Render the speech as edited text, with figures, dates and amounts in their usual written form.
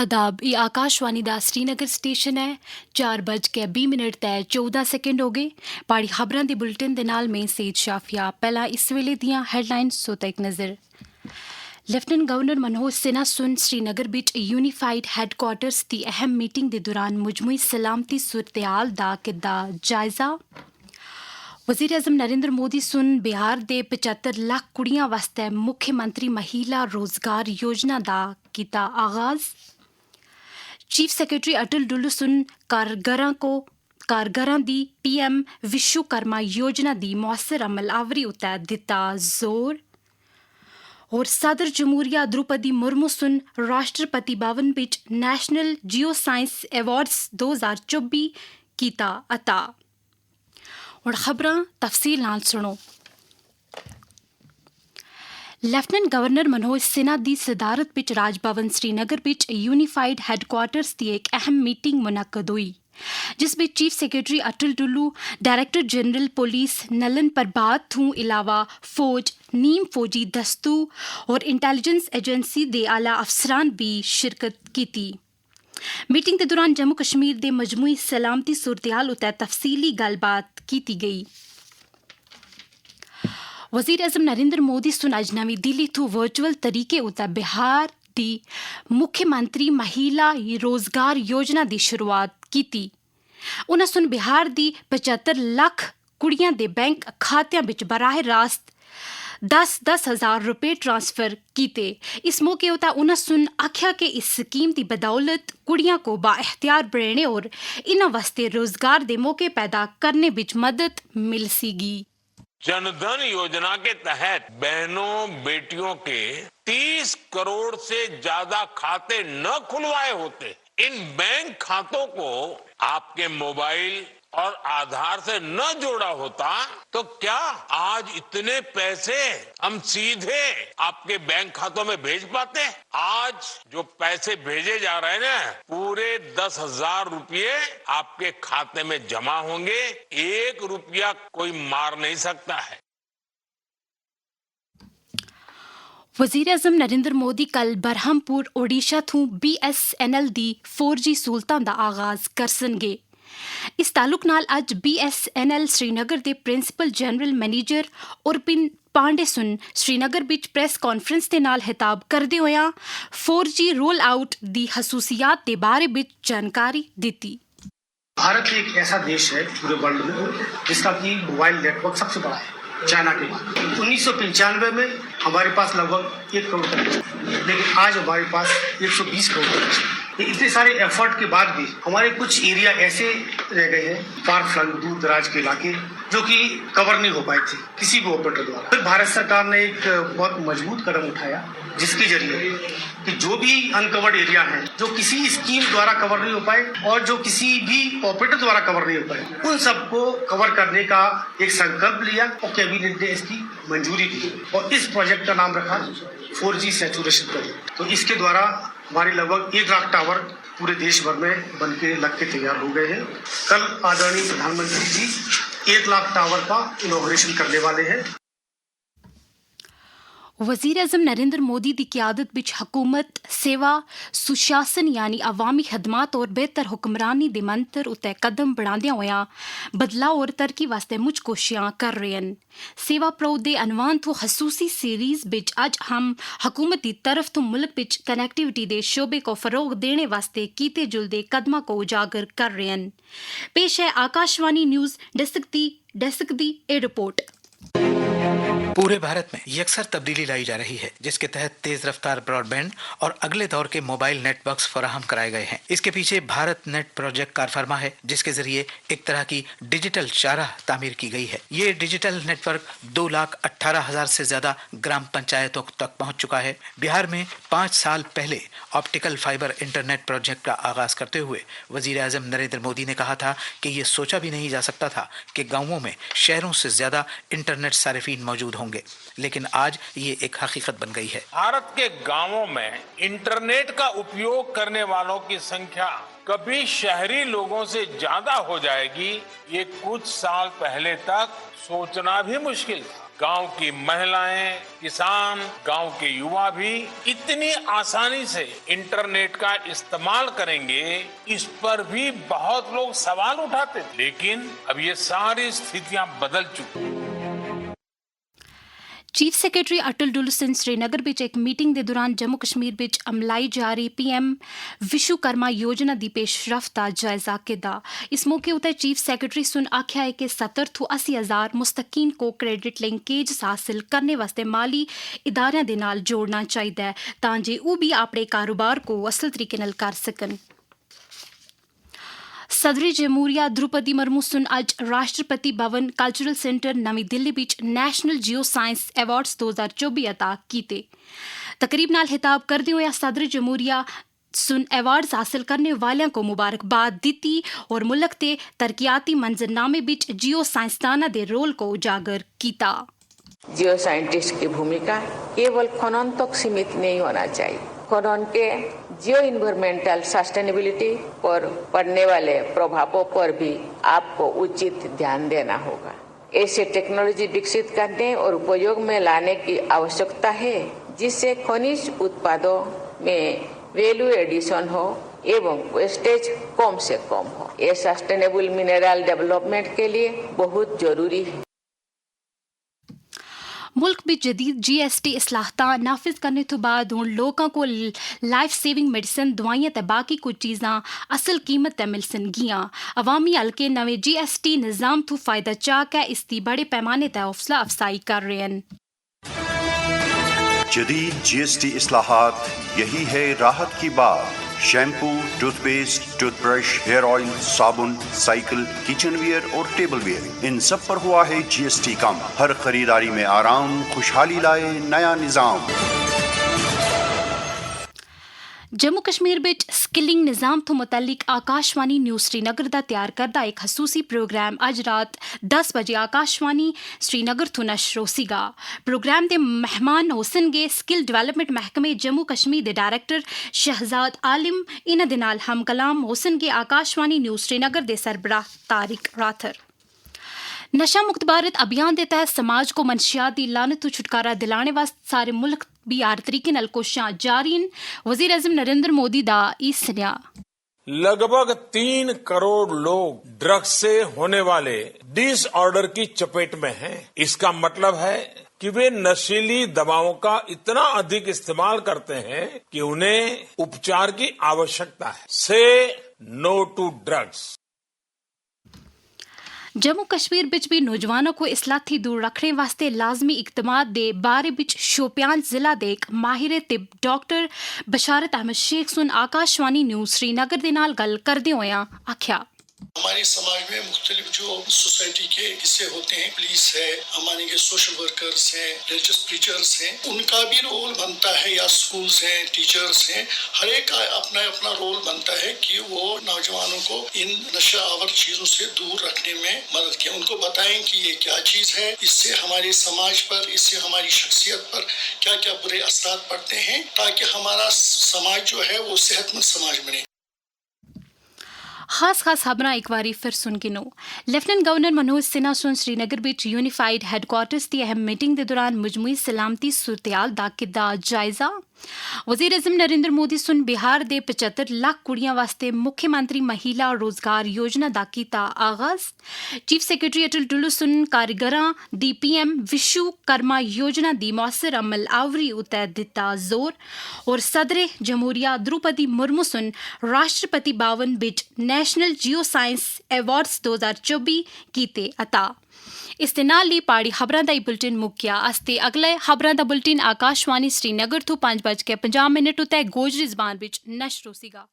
आदाब, ये आकाशवाणी दा श्रीनगर स्टेशन है। 4:20 तै 14 सेकंड हो गए। पाड़ी खबरां दे बुलेटिन दे नाल में सईद शाफिया। पहला इस वेले दियां हेडलाइंस सोता एक नज़र। लेफ्टिनेंट गवर्नर मनोज सिन्हा सुन श्रीनगर बिच यूनीफाइड हैडक्वार्टर्स दी अहम मीटिंग दे दौरान मजमूई सलामती सूरत-ए-हाल दा कीता जायजा। वज़ीर आज़म नरेंद्र मोदी सुन बिहार दे 75 लाख कुड़ियां वास्ते मुख्यमंत्री महिला रोजगार योजना दा कीता आगाज। चीफ सैक्रेटरी अटल डुल्लू सुन कारगरां दी PM विश्वकर्मा योजना दी मौसर अमल आवरी उत्ते दिता जोर। और सदर जमहूरिया द्रौपदी मुर्मू सुन राष्ट्रपति भवन बिच नेशनल जियो साइंस अवार्ड्स 2024 कीता अता। और खबरां तफसील नाल सुनो। लेफ्टिनेंट गवर्नर मनोज सिन्हा दी सदारत बिच राजभवन श्रीनगर बिच यूनीफाइड हैडक्वार्टर्स दी एक अहम मीटिंग मुनक्कद हुई, जिस बिच चीफ सैक्रेटरी अटल डुल्लू, डायरेक्टर जनरल पुलिस नलन प्रभात थूं इलावा फौज, नीम फौजी दस्तू और इंटेलिजेंस एजेंसी दे आला अफसरान भी शिरकत कीती। मीटिंग के दौरान जम्मू कश्मीर दे मजमूई सलामती सूरत-ए-हाल उत्ते तफसीली गलबात कीती गई। वज़ीर आज़म नरेंद्र मोदी सुन अज नवी दिल्ली थू वर्चुअल तरीके उत्ते बिहार दी मुख्यमंत्री महिला रोजगार योजना दी शुरुआत कीती। उन्हां सुन बिहार दी 75 लाख कुड़ियां दे बैंक खात्यां बिच बराह रास्त 10-10 हज़ार रुपए ट्रांसफर कीते। इस मौके उता उन्हां सुन आख्या कि इस स्कीम की बदौलत कुड़ियां को बाइख्तियार बनाने और इन्हां वास्ते रोजगार दे मौके पैदा करने बिच मदद मिल सीगी। जनधन योजना के तहत बहनों बेटियों के 30 करोड़ से ज्यादा खाते न खुलवाए होते, इन बैंक खातों को आपके मोबाइल और आधार से न जोड़ा होता तो क्या आज इतने पैसे हम सीधे आपके बैंक खातों में भेज पाते? आज जो पैसे भेजे जा रहे हैं ना, पूरे 10,000 रुपये आपके खाते में जमा होंगे। 1 रुपया कोई मार नहीं सकता है। वज़ीर आज़म नरेंद्र मोदी कल बरहमपुर ओडिशा थूं BSNL दी 4G सहूलतां दा आगाज करसनगे। इस ताल्लुक नाल अज BSNL श्रीनगर दे प्रिंसिपल जनरल मैनेजर उर्पिन पांडे सुन श्रीनगर बिच प्रेस कॉन्फ्रेंस दे नाल हिताब करदे होया 4G रोल आउट दी खसूसियात दे बारे बिच जानकारी दिती। भारत एक ऐसा देश है पूरे वर्ल्ड में जिसका की मोबाइल नेटवर्क सबसे बड़ा है चाइना के बाद। 1995 में हमारे पास लगभग 1 करोड़ कनेक्शन, लेकिन आज हमारे पास 120 करोड़ कनेक्शन। इतने सारे एफर्ट के बाद भी हमारे कुछ एरिया ऐसे रह गए हैं, फार फ्लंग दूर दराज के इलाके, जो कि कवर नहीं हो पाए थे किसी भी ऑपरेटर द्वारा। फिर भारत सरकार ने एक बहुत मजबूत कदम उठाया, जिसके जरिए कि जो भी अनकवर्ड एरिया है, जो किसी स्कीम द्वारा कवर नहीं हो पाए और जो किसी भी ऑपरेटर द्वारा कवर नहीं हो पाए, उन सबको कवर करने का एक संकल्प लिया और कैबिनेट ने इसकी मंजूरी दी और इस प्रोजेक्ट का नाम रखा 4G सैचुरेशन प्रोजेक्ट। तो इसके द्वारा हमारे लगभग 1 लाख टावर पूरे देश भर में बनके लग के तैयार हो गए हैं। कल आदरणीय प्रधानमंत्री जी 1 लाख टावर का इनॉग्रेशन करने वाले हैं। वज़ीर आज़म नरेंद्र मोदी की क़यादत बिच हुकूमत सेवा सुशासन यानी अवामी खदमात और बेहतर हुक्मरानी दे मंत्र उत्ते कदम बढ़ांदियां होया बदलाव और तरक्की वास्ते मुझ कोशियां कर रहे हैं। सेवा प्रो दे अनवान तो खसूसी सीरीज बिच अज हम हुकूमत की तरफ तो मुल्क बिच कनेक्टिविटी दे शोबे को फरोग देने वास्ते कीते जुलदे कदमां को उजागर कर रहे हैं। पेश है आकाशवाणी न्यूज़ डेस्क दी ए रिपोर्ट। पूरे भारत में यकसर तब्दीली लाई जा रही है, जिसके तहत तेज रफ्तार ब्रॉडबैंड और अगले दौर के मोबाइल नेटवर्क्स फराहम कराए गए हैं। इसके पीछे भारत नेट प्रोजेक्ट कारफरमा है, जिसके जरिए एक तरह की डिजिटल चाराह तामीर की गई है। ये डिजिटल नेटवर्क 2,18,000 से ज्यादा ग्राम पंचायतों तक पहुंच चुका है। बिहार में 5 साल पहले ऑप्टिकल फाइबर इंटरनेट प्रोजेक्ट का आगाज करते हुए वजीर आजम नरेंद्र मोदी ने कहा था कि ये सोचा भी नहीं जा सकता था कि गाँवों में शहरों से ज्यादा इंटरनेट सारिफीन मौजूद होंगे, लेकिन आज ये एक हकीकत बन गई है। भारत के गांवों में इंटरनेट का उपयोग करने वालों की संख्या कभी शहरी लोगों से ज्यादा हो जाएगी, ये कुछ साल पहले तक सोचना भी मुश्किल था। गांव की महिलाएं, किसान, गांव के युवा भी इतनी आसानी से इंटरनेट का इस्तेमाल करेंगे, इस पर भी बहुत लोग सवाल उठाते थे। लेकिन अब ये सारी स्थितियां बदल चुकी हैं। ਚੀਫ ਸੈਕਟਰੀ ਅਟਲ ਡੁੱਲੂ ਸਿੰਘ श्रीनगर ਵਿੱਚ ਇੱਕ ਮੀਟਿੰਗ ਦੇ ਦੌਰਾਨ ਜੰਮੂ ਕਸ਼ਮੀਰ ਵਿੱਚ ਅਮਲਾਈ ਜਾ ਰਹੀ PM ਵਿਸ਼ਵਕਰਮਾ ਯੋਜਨਾ ਦੀ ਪੇਸ਼ਰਫਤ ਦਾ ਜਾਇਜ਼ਾ ਕੀਤਾ। ਇਸ ਮੌਕੇ ਉੱਤੇ ਚੀਫ ਸੈਕਟਰੀ ਸੁਨ ਆਖਿਆ ਹੈ ਕਿ 70 ਤੋਂ 80 ਹਜ਼ਾਰ ਮੁਸਤਕੀਨ ਕੋ ਕ੍ਰੈਡਿਟ ਲਿੰਕੇਜ ਹਾਸਲ ਕਰਨੇ ਵਾਸਤੇ ਮਾਲੀ ਇਦਾਰਿਆਂ ਦੇ ਨਾਲ ਜੋੜਨਾ ਚਾਹੀਦਾ ਹੈ ਤਾਂ ਜੇ ਉਹ ਵੀ ਆਪਣੇ ਕਾਰੋਬਾਰ ਕੋ ਅਸਲ ਤਰੀਕੇ ਨਾਲ ਕਰ ਸਕਣ। ਸਦਰੀ ਜਮਹੂਰੀਆ ਦ੍ਰੋਪਦੀ ਮੁਰਮੂ ਸੁਨ ਅੱਜ ਰਾਸ਼ਟਰਪਤੀ ਭਵਨ ਕਲਚਰਲ ਸੈਂਟਰ ਨਵੀਂ ਦਿੱਲੀ ਵਿੱਚ ਨੈਸ਼ਨਲ ਜੀਓ ਸਾਇੰਸ ਅਵਾਰਡਸ 2024 ਅਤਾ ਕੀਤੇ। ਤਕਰੀਬ ਨਾਲ ਹਿਤਾਬ ਕਰਦੇ ਹੋਏ ਸਦਰੀ ਜਮਹੂਰੀਆ सुन अवार्ड्स हासिल करने वालों को मुबारकबाद दी और मुल्क के तरक्याती मंजरनामे बिच जियो साइंसदाना दे रोल को उजागर किया। जियो साइंटिस्ट की भूमिका केवल खनन तक सीमित नहीं होना चाहिए। खनन के जियो इन्वायरमेंटल सस्टेनेबिलिटी पर पड़ने वाले प्रभावों पर भी आपको उचित ध्यान देना होगा। ऐसे टेक्नोलॉजी विकसित करने और उपयोग में लाने की आवश्यकता है जिससे खनिज उत्पादों में वैल्यू एडिशन हो एवं वेस्टेज कम से कम हो। ये सस्टेनेबल मिनरल डेवलपमेंट के लिए बहुत जरूरी है। मुल्क में जदीद GST इस्लाहता नाफिज करने तो बाद हुण लोगों को लाइफ सेविंग मेडिसिन दवाइयां ते बाकी कुछ चीज़ां असल कीमत ते मिल सनगियां। अवामी हल्के नवे GST निज़ाम तो फायदा चाक है इसकी बड़े पैमाने ते हौसला अफजाई कर रहे हैं। जदीद GST इस्लाहात यही है राहत की बात। Shampoo, toothpaste, toothbrush, hair oil, साबुन, साइकिल, किचनवेयर और टेबलवेयर, इन सब पर हुआ है GST कम। हर खरीदारी में आराम, खुशहाली लाए नया निजाम। जम्मू कश्मीर विच स्किलिंग निज़ाम तो मुतल्लिक आकाशवाणी न्यूज़ श्रीनगर दा तैयार करदा एक खसूसी प्रोग्राम अज रात 10 बजे आकाशवाणी श्रीनगर तो नशर होसीगा। प्रोग्राम दे मेहमान होसनगे स्किल डेवलपमेंट महकमे जम्मू कश्मीर दे डायरैक्टर शहजाद आलिम। इन्हां दे नाल हम कलाम होसनगे आकाशवाणी न्यूज़ श्रीनगर दे सरबराह तारिक राथर। नशा मुक्त भारत अभियान के तहत समाज को मनशियात की लानत तो छुटकारा दिलाने वास्ते सारे मुल्क भी हर तरीके नाल कोशिशां जारी हैं। वज़ीर आज़म नरेंद्र मोदी दा ई सनेहा। लगभग 3 करोड़ लोग ड्रग्स से होने वाले डिसऑर्डर की चपेट में हैं। इसका मतलब है कि वे नशीली दवाओं का इतना अधिक इस्तेमाल करते हैं कि उन्हें उपचार की आवश्यकता है। Say no to drugs. Jammu Kashmir विच भी नौजवानों को इसलाथी दूर रखने वास्ते लाजमी इकदामात दे बारे विच शोपियान जिला दे एक माहिर तिब डॉक्टर बशारत अहमद शेख सुन आकाशवाणी न्यूज़ श्रीनगर दे नाल गल करदे होया आख्या। हमारे समाज में मुख्तलिफ जो सोसाइटी के हिस्से होते हैं, पुलिस है, हमारे के सोशल वर्कर्स हैं, रिलीजियस प्रीचर्स हैं, उनका भी रोल बनता है, या स्कूल्स हैं, टीचर्स हैं, हर एक का अपना अपना रोल बनता है कि वो नौजवानों को इन नशा आवर चीज़ों से दूर रखने में मदद करें। उनको बताएं कि ये क्या चीज़ है, इससे हमारे समाज पर, इससे हमारी शख्सियत पर क्या क्या बुरे असरात पड़ते हैं, ताकि हमारा समाज जो है वो सेहतमंद समाज बने। खास खबरां एक बारी फिर सुन गिनो। लेफ्टिनेंट गवर्नर मनोज सिन्हा सुन श्रीनगर विच यूनिफाइड हैडक्वार्टर्स की अहम मीटिंग के दौरान मजमूई सलामती सूरतयाल दा कीता जायजा। वज़ीर आज़म नरेंद्र मोदी सुन बिहार दे 75 लाख कुड़ियां वास्ते मुख्यमंत्री महिला रोजगार योजना दा कीता आगाज। चीफ सैकटरी अटल डुल्लू सुन कारीगरां दी PM विश्वकर्मा योजना दी मौसर अमल आवरी उते दिता जोर। और सदर जमहूरिया द्रौपदी मुर्मू सुन Rashtrapati Bhavan which national geo science awards 2024 कीते अता। इस दे नाल ही पाड़ी खबरां दा बुलेटिन मुक्किया। अस्ते अगले खबरां दा बुलेटिन आकाशवाणी श्रीनगर तो 5:50 उते गोजरी ज़बान विच नशर होसीगा।